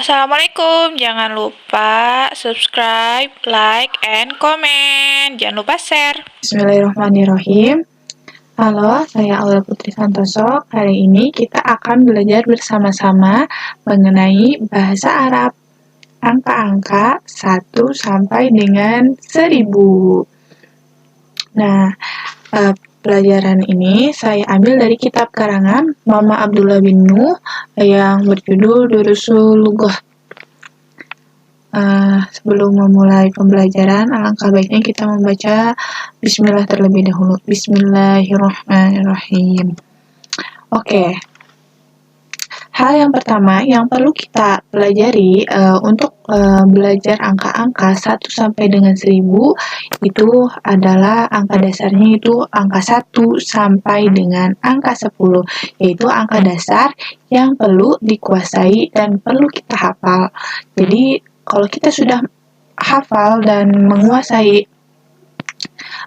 Assalamualaikum, jangan lupa subscribe, like, and comment. Jangan lupa share. Bismillahirrahmanirrahim. Halo, saya Aula Putri Santoso. Hari ini kita akan belajar bersama-sama mengenai bahasa Arab. Angka-angka 1 sampai dengan 1000. Nah, pelajaran ini saya ambil dari kitab karangan Mama Abdullah bin Nuh yang berjudul Durusul Lughah. Sebelum memulai pembelajaran, alangkah baiknya kita membaca Bismillah terlebih dahulu. Bismillahirrahmanirrahim. Oke. Hal yang pertama yang perlu kita pelajari untuk belajar angka-angka 1 sampai dengan 1000 itu adalah angka dasarnya itu angka 1 sampai dengan angka 10, yaitu angka dasar yang perlu dikuasai dan perlu kita hafal. Jadi kalau kita sudah hafal dan menguasai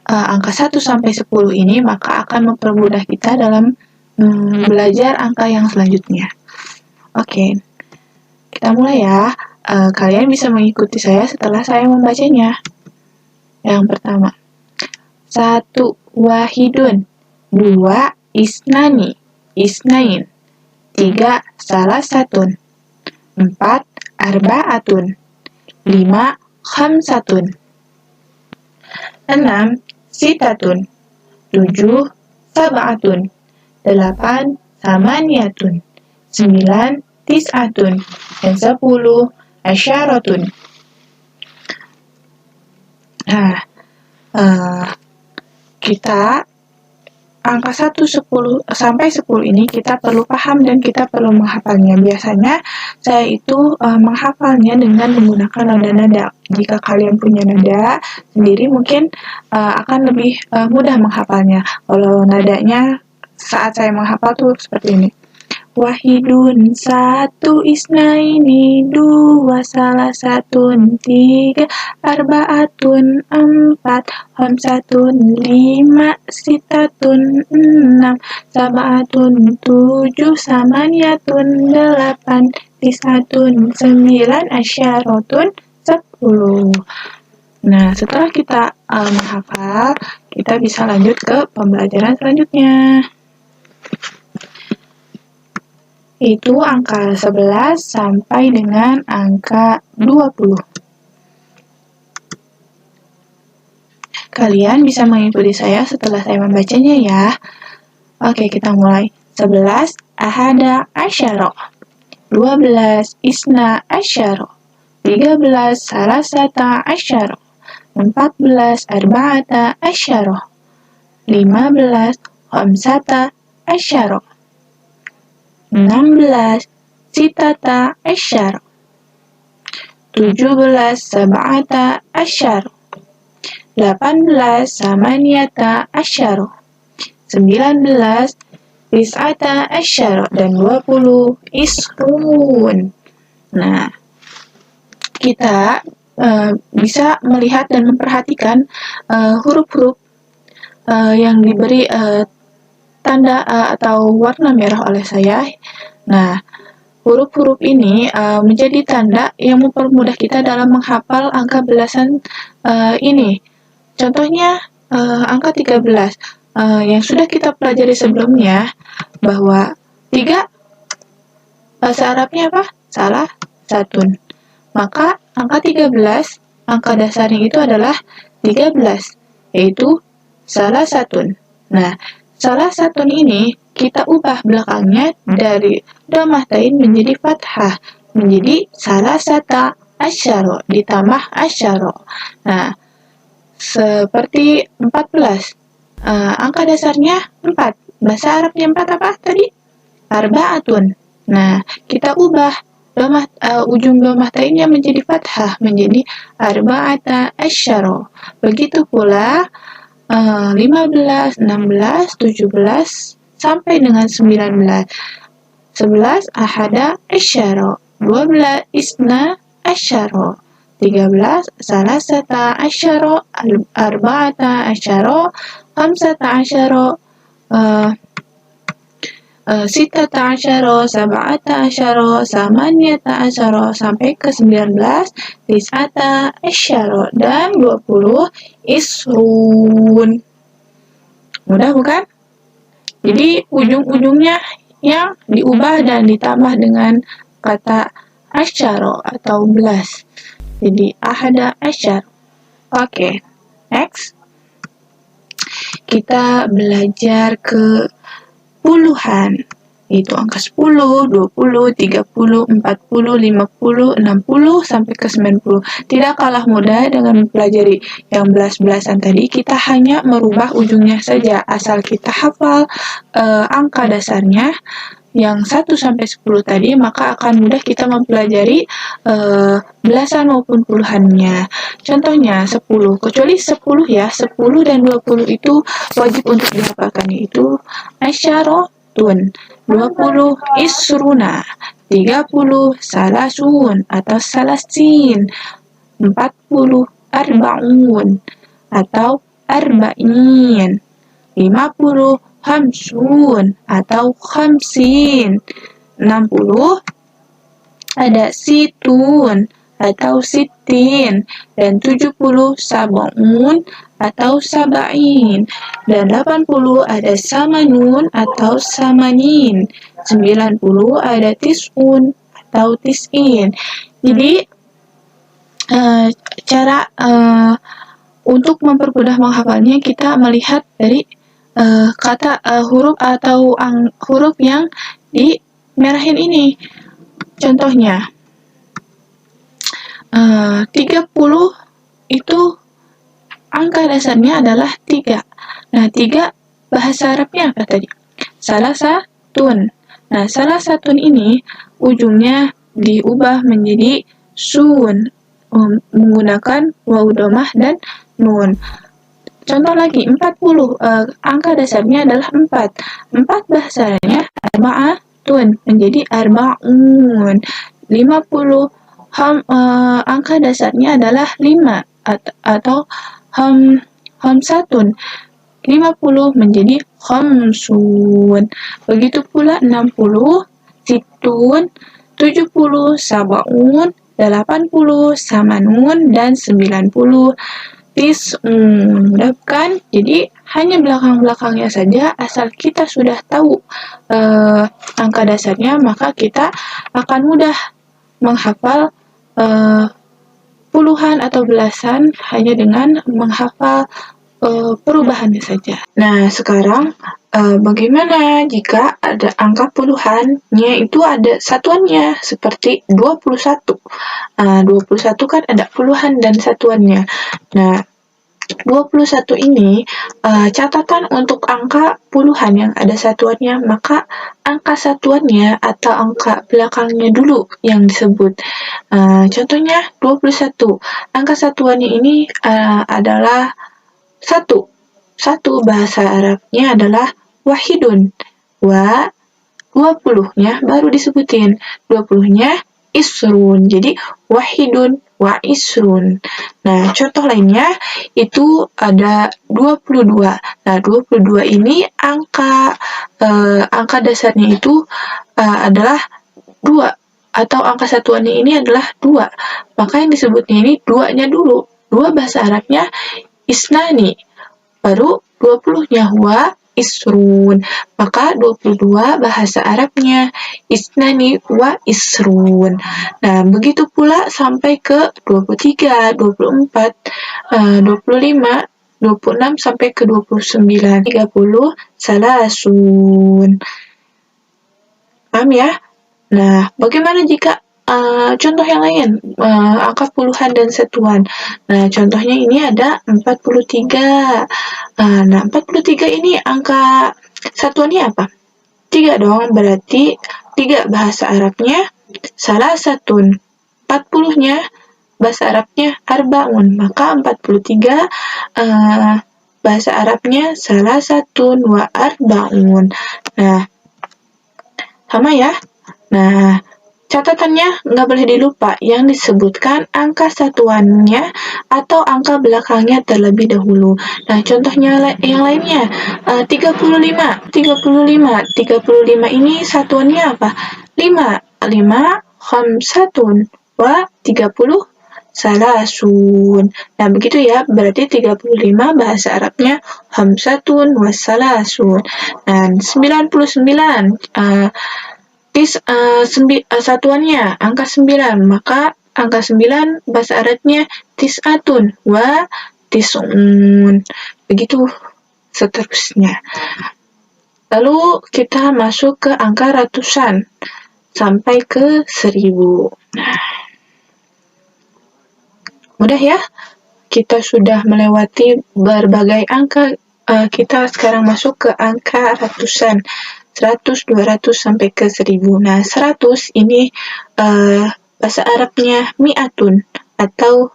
angka 1 sampai 10 ini, maka akan mempermudah kita dalam belajar angka yang selanjutnya. Oke, kita mulai ya. Kalian bisa mengikuti saya setelah saya membacanya. Yang pertama, 1 wahidun, 2 isnani, isnain, 3 salasatun, 4 arba'atun, 5 khamsatun, 6 sitatun, 7 sab'atun, 8 samaniyatun, 9 tis'atun, dan 10 asyaratun. Nah, kita angka 1 sampai 10 ini kita perlu paham dan kita perlu menghafalnya. Biasanya saya itu menghafalnya dengan menggunakan nada-nada. Jika kalian punya nada sendiri mungkin akan lebih mudah menghafalnya. Kalau nadanya saat saya menghafal tuh seperti ini. Wahidun, 1 isnaini, 2 salasatun, 3 arba'atun, 4 khamsatun, 5 sitatun, 6 sab'atun, 7 samaniyatun, 8 tis'atun, 9 asyaratun, 10. Nah, setelah kita menghafal, kita bisa lanjut ke pembelajaran selanjutnya. Itu angka 11 sampai dengan angka 20. Kalian bisa mengikuti saya setelah saya membacanya ya. Oke, kita mulai. 11 ahada asyara, 12 isna asyara, 13 salasata asyara, 14 arba'ata asyara, 15 khamsata asyara, 16 sitata asyara, 17 sab'ata asyara, 18 samaniyata asyara, 19 tis'ata asyara, dan 20 isrun. Nah, kita bisa melihat dan memperhatikan huruf-huruf yang diberi tanda atau warna merah oleh saya. Nah, huruf-huruf ini menjadi tanda yang mempermudah kita dalam menghafal angka belasan ini. Contohnya angka 13 yang sudah kita pelajari sebelumnya, bahwa 3 bahasa Arabnya apa? Salah satun. Maka angka 13, angka dasarnya itu adalah 13, yaitu salah satun. Nah, salah satun ini kita ubah belakangnya dari dhammatain menjadi fathah, menjadi salasata asyara ditambah asyara. Nah, seperti 14, angka dasarnya 4. Bahasa Arabnya 4 apa tadi? Arba'atun. Nah, kita ubah ujung dhammatain menjadi fathah, menjadi arba'ata asyara. Begitu pula 15, 16, 17, sampai dengan 19. 11 ahada asyara, 12 isna asyara, 13 salasata asyara, arba'ata asyara, khamsata asyara, sittata asyara, sab'ata asyara, samaniyata asyara, sampai ke 19, tis'ata asyara, dan 20, isrun. Mudah bukan? Jadi ujung-ujungnya yang diubah dan ditambah dengan kata asyara atau belas. Jadi ahada asyar. Oke, next. Kita belajar ke puluhan. Itu angka 10, 20, 30, 40, 50, 60, sampai ke 90. Tidak kalah mudah dengan mempelajari yang belas-belasan tadi, kita hanya merubah ujungnya saja. Asal kita hafal angka dasarnya, yang 1 sampai 10 tadi, maka akan mudah kita mempelajari belasan maupun puluhannya. Contohnya 10, kecuali 10 ya, 10 dan 20 itu wajib untuk dihafalkan, yaitu asyaratun, 20 isruna, 30 salasun atau salasin, 40 arba'un atau arba'in, 50 khamsun atau khamsin, 60 ada situn atau sitin, dan 70 sab'un atau sab'in, dan 80 ada samanun atau samanin, 90 ada tis'un atau tis'in. Jadi cara untuk mempermudah menghafalnya, kita melihat dari kata huruf atau huruf yang dimerahin ini. Contohnya 30 itu angka dasarnya adalah 3. Nah, 3 bahasa Arabnya apa tadi? Salah satun. Nah, salah satun ini ujungnya diubah menjadi sun, menggunakan waw domah dan nun. Contoh lagi, 40, angka dasarnya adalah 4. 4 bahasanya arba'atun, menjadi arba'un. 50, angka dasarnya adalah 5, atau hamsatun. 50 menjadi khamsun. Begitu pula 60, situn, 70 sab'un, 80 samanun, dan 90 mudah kan? Jadi hanya belakang-belakangnya saja, asal kita sudah tahu angka dasarnya, maka kita akan mudah menghafal puluhan atau belasan hanya dengan menghafal perubahannya saja. Nah, sekarang bagaimana jika ada angka puluhannya itu ada satuannya, seperti 21. 21 kan ada puluhan dan satuannya. Nah, 21 ini catatan untuk angka puluhan yang ada satuannya, maka angka satuannya atau angka belakangnya dulu yang disebut. Contohnya 21, angka satuannya ini adalah 1. 1 bahasa Arabnya adalah wahidun. 20-nya baru disebutin. 20-nya isrun. Jadi wahidun wa isrun. Nah, contoh lainnya itu ada 22. Nah, 22 ini angka dasarnya itu adalah 2, atau angka satuannya ini adalah 2. Maka yang disebutnya ini 2-nya dulu. 2 bahasa Arabnya isnani. Baru 20-nya wa isrun. Maka 22 bahasa Arabnya isnani wa isrun. Nah, begitu pula sampai ke 23, 24, 25, 26 sampai ke 29, 30 salasun. Paham ya? Nah, bagaimana jika contoh yang lain, angka puluhan dan satuan. Nah, contohnya ini ada 43. Nah, 43 ini angka satuannya apa? 3 dong, berarti 3 bahasa Arabnya salah satun. 40-nya bahasa Arabnya arba'un, maka 43 bahasa Arabnya salah satun wa arba'un. Nah, sama ya? Nah, catatannya nggak boleh dilupa yang disebutkan angka satuannya atau angka belakangnya terlebih dahulu. Nah, contohnya yang lainnya, 35. 35 ini satuannya apa? 5. 5 khamsatun wa 30 salasun. Nah, begitu ya. Berarti 35 bahasa Arabnya khamsatun wa salasun. Dan 99 satuannya angka 9, maka angka 9 bahasa Arabnya tis'atun wa tis'un. Begitu seterusnya. Lalu kita masuk ke angka ratusan sampai ke 1000. Nah, mudah ya. Kita sudah melewati berbagai angka. Kita sekarang masuk ke angka ratusan. 100, 200 sampai ke 1000. Nah, 100 ini bahasa Arabnya mi'atun atau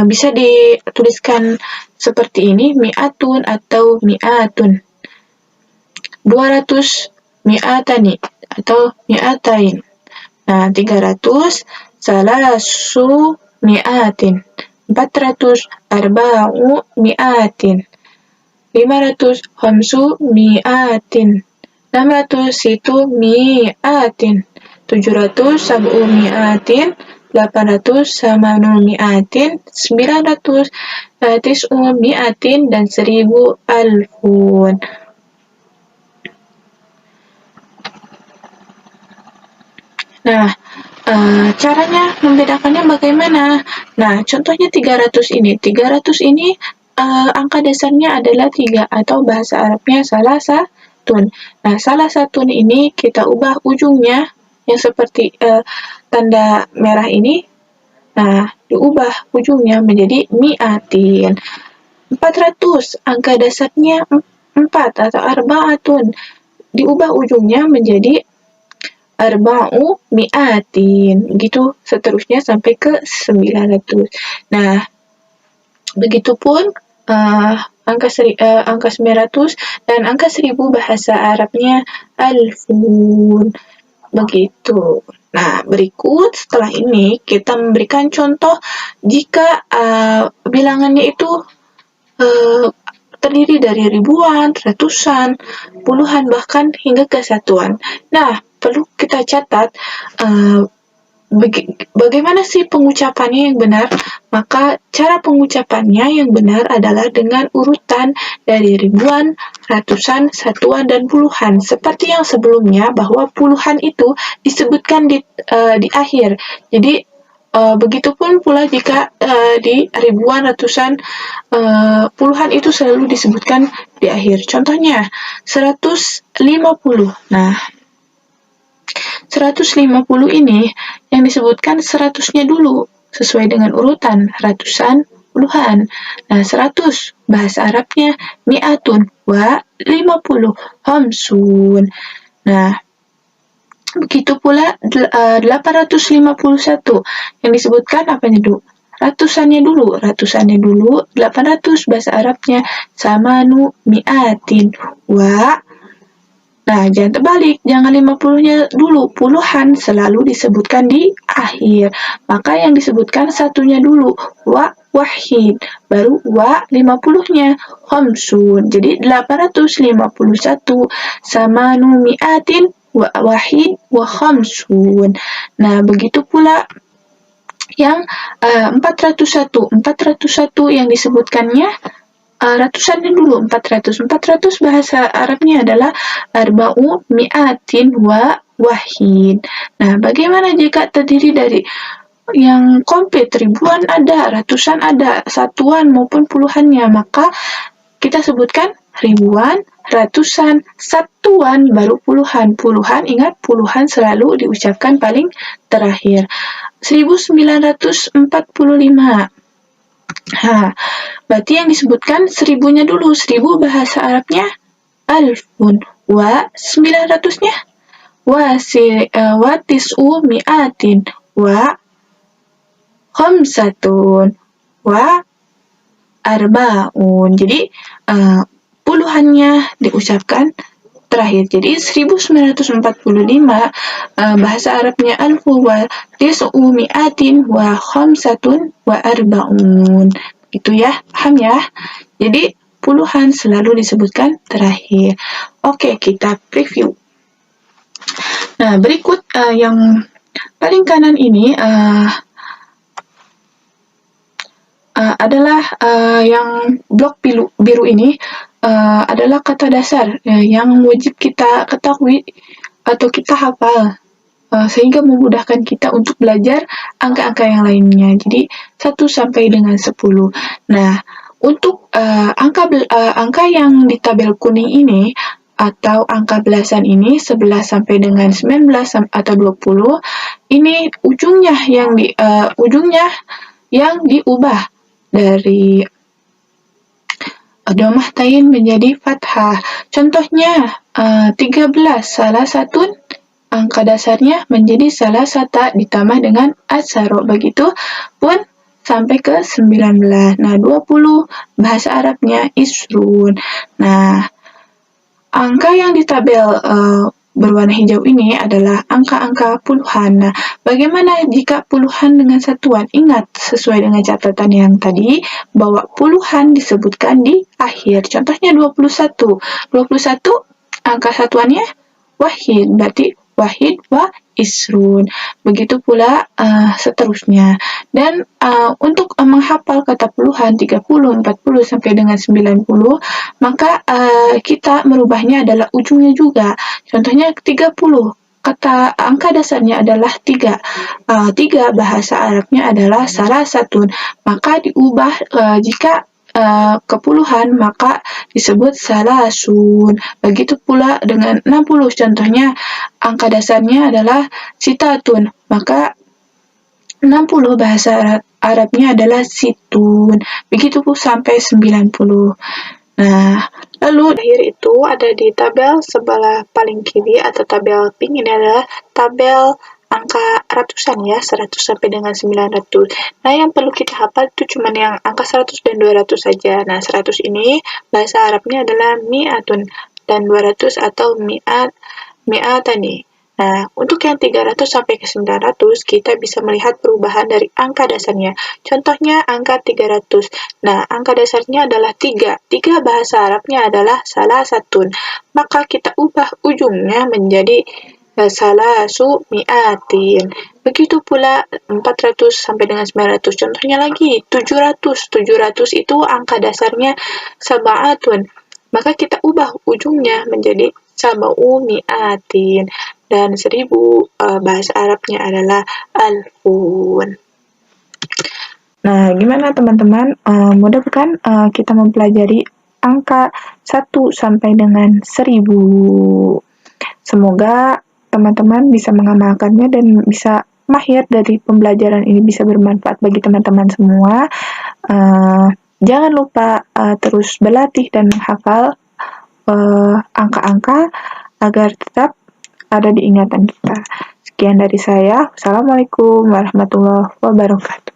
bisa dituliskan seperti ini, mi'atun atau mi'atun. 200 mi'atani atau mi'atain. Nah, 300 salasu mi'atin. 400 arba'u mi'atin. 500 khamsu mi'atin. 600 situ mi'atin. 700 sab'u mi'atin. 800 samanu mi'atin. 900 tis'u mi'atin. Dan 1000 alfun. Nah, caranya membedakannya bagaimana? Nah, contohnya 300 ini. 300 ini angka dasarnya adalah 3 atau bahasa Arabnya salah satun. Nah, salah satun ini kita ubah ujungnya yang seperti tanda merah ini. Nah, diubah ujungnya menjadi mi'atin. 400 angka dasarnya 4 atau arba'atun. Diubah ujungnya menjadi arba'u mi'atin. Begitu seterusnya sampai ke 900. Nah, begitupun angka 900 dan angka 1000 bahasa Arabnya alfun. Begitu. Nah, berikut setelah ini kita memberikan contoh jika bilangannya itu terdiri dari ribuan, ratusan, puluhan, bahkan hingga ke satuan. Nah, perlu kita catat bagaimana sih pengucapannya yang benar? Maka cara pengucapannya yang benar adalah dengan urutan dari ribuan, ratusan, satuan, dan puluhan. Seperti yang sebelumnya bahwa puluhan itu disebutkan di akhir. Jadi begitupun pula jika di ribuan, ratusan, puluhan itu selalu disebutkan di akhir. Contohnya 150. Nah, 150 ini yang disebutkan 100-nya dulu sesuai dengan urutan ratusan, puluhan. Nah, 100 bahasa Arabnya mi'atun wa 50 khamsun. Nah, begitu pula 851 yang disebutkan apanya dulu? Ratusannya dulu. 800 bahasa Arabnya samanu mi'atin wa. Nah, jangan terbalik, jangan 50-nya dulu, puluhan selalu disebutkan di akhir. Maka yang disebutkan satunya dulu, wa wahid, baru wa 50-nya, khamsun. Jadi 851 sama mi'atin wa wahid wa khamsun. Nah, begitu pula yang 401 yang disebutkannya ratusannya dulu, 400 bahasa Arabnya adalah arba'u mi'atin wa wahid. Nah, bagaimana jika terdiri dari yang komplit, ribuan ada, ratusan ada, satuan maupun puluhannya? Maka kita sebutkan ribuan, ratusan, satuan, baru puluhan. Ingat puluhan selalu diucapkan paling terakhir. 1945. Berarti yang disebutkan 1000-nya dulu. 1000 bahasa Arabnya alfun. Wa 900-nya wa tis'u mi'atin wa khamsatun wa arba'un. Jadi puluhannya diucapkan terakhir. Jadi 1945 bahasa Arabnya alfu wa tis'u mi'atin wa khamsatun wa arba'un. Itu ya, paham ya? Jadi puluhan selalu disebutkan terakhir. Oke, kita preview. Nah, berikut yang paling kanan ini adalah yang blok biru ini adalah kata dasar yang wajib kita ketahui atau kita hafal sehingga memudahkan kita untuk belajar angka-angka yang lainnya. Jadi 1 sampai dengan 10. Nah, untuk angka yang di tabel kuning ini atau angka belasan ini 11 sampai dengan 19 atau 20 ini ujungnya yang diubah dari domah tain menjadi fathah. Contohnya 13 salah satu angka dasarnya menjadi salah sata ditambah dengan asyara. Begitu pun sampai ke 19. Nah, 20 bahasa Arabnya isrun. Nah, angka yang di tabel berwarna hijau ini adalah angka-angka puluhan. Nah, bagaimana jika puluhan dengan satuan? Ingat, sesuai dengan catatan yang tadi, bahwa puluhan disebutkan di akhir. Contohnya 21. 21 angka satuannya wahid, berarti wahid wa isrun. Begitu pula seterusnya. Dan untuk menghafal kata puluhan 30, 40 sampai dengan 90, maka kita merubahnya adalah ujungnya juga. Contohnya 30. Kata angka dasarnya adalah 3. 3 bahasa Arabnya adalah salah satu. Maka diubah jika kepuluhan maka disebut salasun. Begitu pula dengan 60. Contohnya angka dasarnya adalah sitatun. Maka 60 bahasa Arabnya adalah situn. Begitu pun sampai 90. Nah, lalu akhir itu ada di tabel sebelah paling kiri atau tabel pink. Ini adalah tabel angka ratusan ya, 100 sampai dengan 900. Nah, yang perlu kita hafal itu cuma yang angka 100 dan 200 saja. Nah, 100 ini bahasa Arabnya adalah mi'atun dan 200 atau mi'atani. Nah, untuk yang 300 sampai ke 900, kita bisa melihat perubahan dari angka dasarnya. Contohnya angka 300. Nah, angka dasarnya adalah 3. 3 bahasa Arabnya adalah salah satun. Maka kita ubah ujungnya menjadi salasu mi'atin. Begitu pula 400 sampai dengan 900. Contohnya lagi 700. 700 itu angka dasarnya sab'atun. Maka kita ubah ujungnya menjadi sab'u mi'atin. Dan 1000 bahasa Arabnya adalah alfun. Nah, gimana teman-teman? Mudah kan kita mempelajari angka 1 sampai dengan 1000. Semoga teman-teman bisa mengamalkannya dan bisa mahir dari pembelajaran ini, bisa bermanfaat bagi teman-teman semua. Jangan lupa terus berlatih dan menghafal angka-angka agar tetap ada di ingatan kita. Sekian dari saya. Wassalamualaikum warahmatullahi wabarakatuh.